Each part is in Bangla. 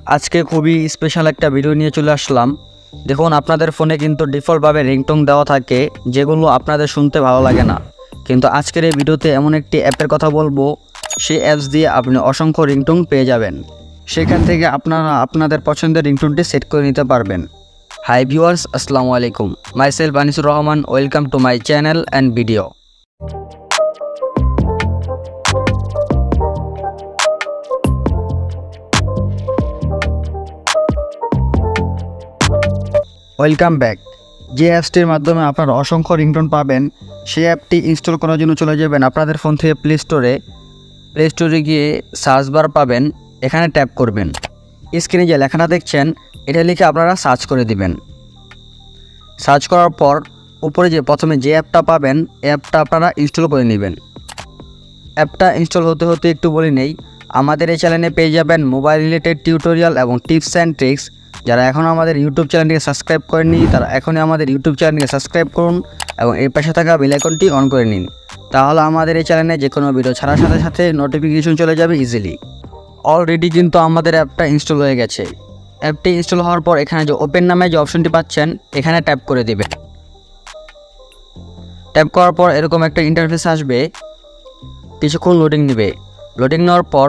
আজকে খুবই স্পেশাল একটা ভিডিও নিয়ে চলে আসলাম। দেখুন, আপনাদের ফোনে কিন্তু ডিফল্টভাবে রিংটোন দেওয়া থাকে যেগুলো আপনাদের শুনতে ভালো লাগে না, কিন্তু আজকের এই ভিডিওতে এমন একটি অ্যাপের কথা বলবো, সেই অ্যাপস দিয়ে আপনি অসংখ্য রিংটোন পেয়ে যাবেন। সেখান থেকে আপনারা আপনাদের পছন্দের রিংটোনটি সেট করে নিতে পারবেন। হাই ভিউয়ার্স, আসসালামু আলাইকুম। Myself Anisur Rahman, welcome to my channel and video. Welcome back. যে অ্যাপসটির মাধ্যমে আপনারা অসংখ্য রিংটোন পাবেন, সেই অ্যাপটি ইনস্টল করার জন্য চলে যাবেন আপনাদের ফোন থেকে প্লে স্টোরে গিয়ে সার্চ বার পাবেন, এখানে ট্যাপ করবেন। স্ক্রিনে যে লেখাটা দেখছেন এটা লিখে আপনারা সার্চ করে দিবেন। সার্চ করার পর উপরে যে প্রথমে যে অ্যাপটা পাবেন, অ্যাপটা আপনারা ইনস্টল করে নেবেন। অ্যাপটা ইনস্টল হতে হতে একটু বলে নেই, আমাদের এই চ্যানেলে পেয়ে যাবেন মোবাইল রিলেটেড টিউটোরিয়াল এবং টিপস অ্যান্ড ট্রিক্স। যারা এখনও আমাদের ইউটিউব চ্যানেলটিকে সাবস্ক্রাইব করেননি তারা এখনই আমাদের ইউটিউব চ্যানেলটিকে সাবস্ক্রাইব করুন এবং এর পাশে থাকা বেল আইকনটি অন করে নিন। তাহলে আমাদের এই চ্যানেলে যে কোনো ভিডিও ছাড়ার সাথে সাথে নোটিফিকেশন চলে যাবে ইজিলি। অলরেডি কিন্তু আমাদের অ্যাপটা ইনস্টল হয়ে গেছে। অ্যাপটি ইনস্টল হওয়ার পর এখানে যে ওপেন নামে যে অপশনটি পাচ্ছেন এখানে ট্যাপ করে দিবেন। ট্যাপ করার পর এরকম একটা ইন্টারফেস আসবে, কিছুক্ষণ লোডিং নেবে। লোডিং নেওয়ার পর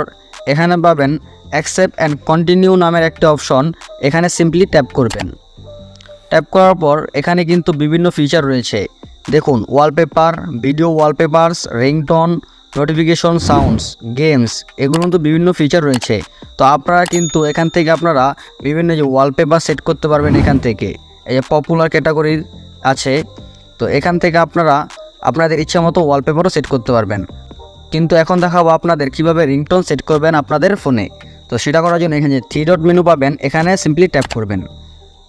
এখানে পাবেন অ্যাকসেপ্ট অ্যান্ড কন্টিনিউ নামের একটা অপশন, এখানে সিম্পলি ট্যাপ করবেন। ট্যাপ করার পর এখানে কিন্তু বিভিন্ন ফিচার রয়েছে। দেখুন, wallpaper, video wallpapers, ringtone, notification, sounds, games, এগুলো কিন্তু বিভিন্ন ফিচার রয়েছে। তো আপনারা কিন্তু এখান থেকে আপনারা বিভিন্ন যে ওয়ালপেপার সেট করতে পারবেন। এখান থেকে এই যে পপুলার ক্যাটাগরির আছে, তো এখান থেকে আপনারা আপনাদের ইচ্ছা মতো ওয়ালপেপারও সেট করতে পারবেন। কিন্তু এখন দেখাবো আপনাদের কিভাবে রিংটোন সেট করবেন আপনাদের ফোনে। তো সেটা করার জন্য এখানে যে 3 ডট মেনু পাবেন, এখানে সিম্পলি ট্যাপ করবেন।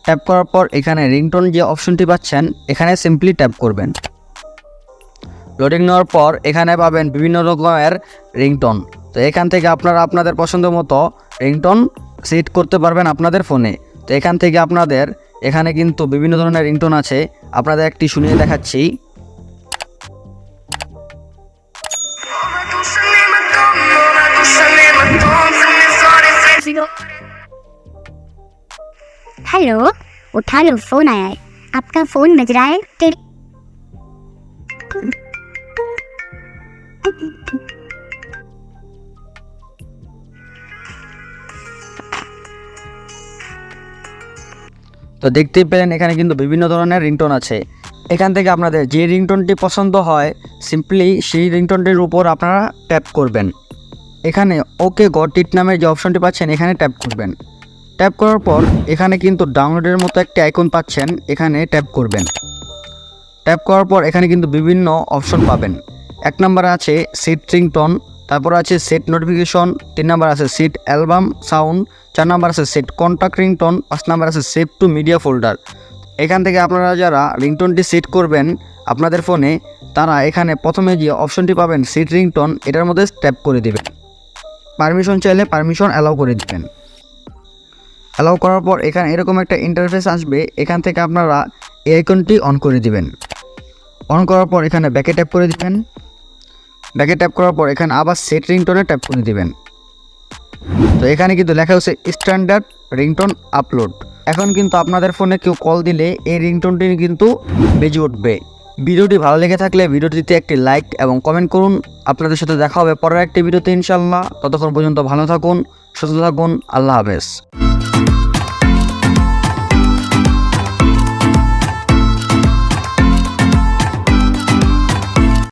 ট্যাপ করার পর এখানে রিংটোন যে অপশনটি পাচ্ছেন এখানে সিম্পলি ট্যাপ করবেন। লোডিং নেওয়ার পর এখানে পাবেন বিভিন্ন রকমের রিংটোন। তো এখান থেকে আপনারা আপনাদের পছন্দ মতো রিংটোন সেট করতে পারবেন আপনাদের ফোনে। তো এখান থেকে আপনাদের এখানে কিন্তু বিভিন্ন ধরনের রিংটোন আছে, আপনাদের একটি শুনিয়ে দেখাচ্ছি। हेलो, उठा लो, फोन आया है। आपका फोन बज रहा है। তো দেখতেই পেলেন এখানে কিন্তু বিভিন্ন ধরনের রিংটোন আছে। এখান থেকে আপনাদের যে রিংটোনটি পছন্দ হয় সিম্পলি সেই রিংটোনটির উপর আপনারা ট্যাপ করবেন। এখানে ওকে গট ইট নামের যে অপশনটি পাচ্ছেন এখানে ট্যাপ করবেন। ট্যাপ করার পর এখানে কিন্তু ডাউনলোডের মতো একটি আইকন পাচ্ছেন, এখানে ট্যাপ করবেন। ট্যাপ করার পর এখানে কিন্তু বিভিন্ন অপশন পাবেন। 1 নম্বরে আছে সেট রিংটোন, তারপর আছে সেট নোটিফিকেশন, 3 নম্বর আছে সেট অ্যালবাম সাউন্ড, 4 নম্বর আছে সেট কন্ট্যাক্ট রিংটোন, 5 নম্বর আছে সেভ টু মিডিয়া ফোল্ডার। এখান থেকে আপনারা যারা রিংটোনটি সেট করবেন আপনাদের ফোনে, তারা এখানে প্রথমে যে অপশনটি পাবেন সেট রিংটোন, এটার মধ্যে ট্যাপ করে দেবেন। পারমিশন চাইলে পারমিশন অ্যালাউ করে দিবেন। অ্যালাউ করার পর এখানে এরকম একটা ইন্টারফেস আসবে, এখান থেকে আপনারা এই আইকনটি অন করে দিবেন। অন করার পর এখানে ব্যাকে ট্যাপ করে দিবেন। ব্যাকে ট্যাপ করার পর এখানে আবার সেট রিংটোনে ট্যাপ করে দিবেন। তো এখানে কিন্তু লেখা হচ্ছে স্ট্যান্ডার্ড রিংটোন আপলোড। এখন কিন্তু আপনাদের ফোনে কেউ কল দিলে এই রিংটোনটি কিন্তু বেজে উঠবে। ভিডিওটি ভালো লেগে থাকলে ভিডিওটিতে একটি লাইক এবং কমেন্ট করুন। আপনাদের সাথে দেখা হবে পরের একটি ভিডিওতে ইনশাআল্লাহ। ততক্ষণ পর্যন্ত ভালো থাকুন, সুস্থ থাকুন। আল্লাহ হাফেজ।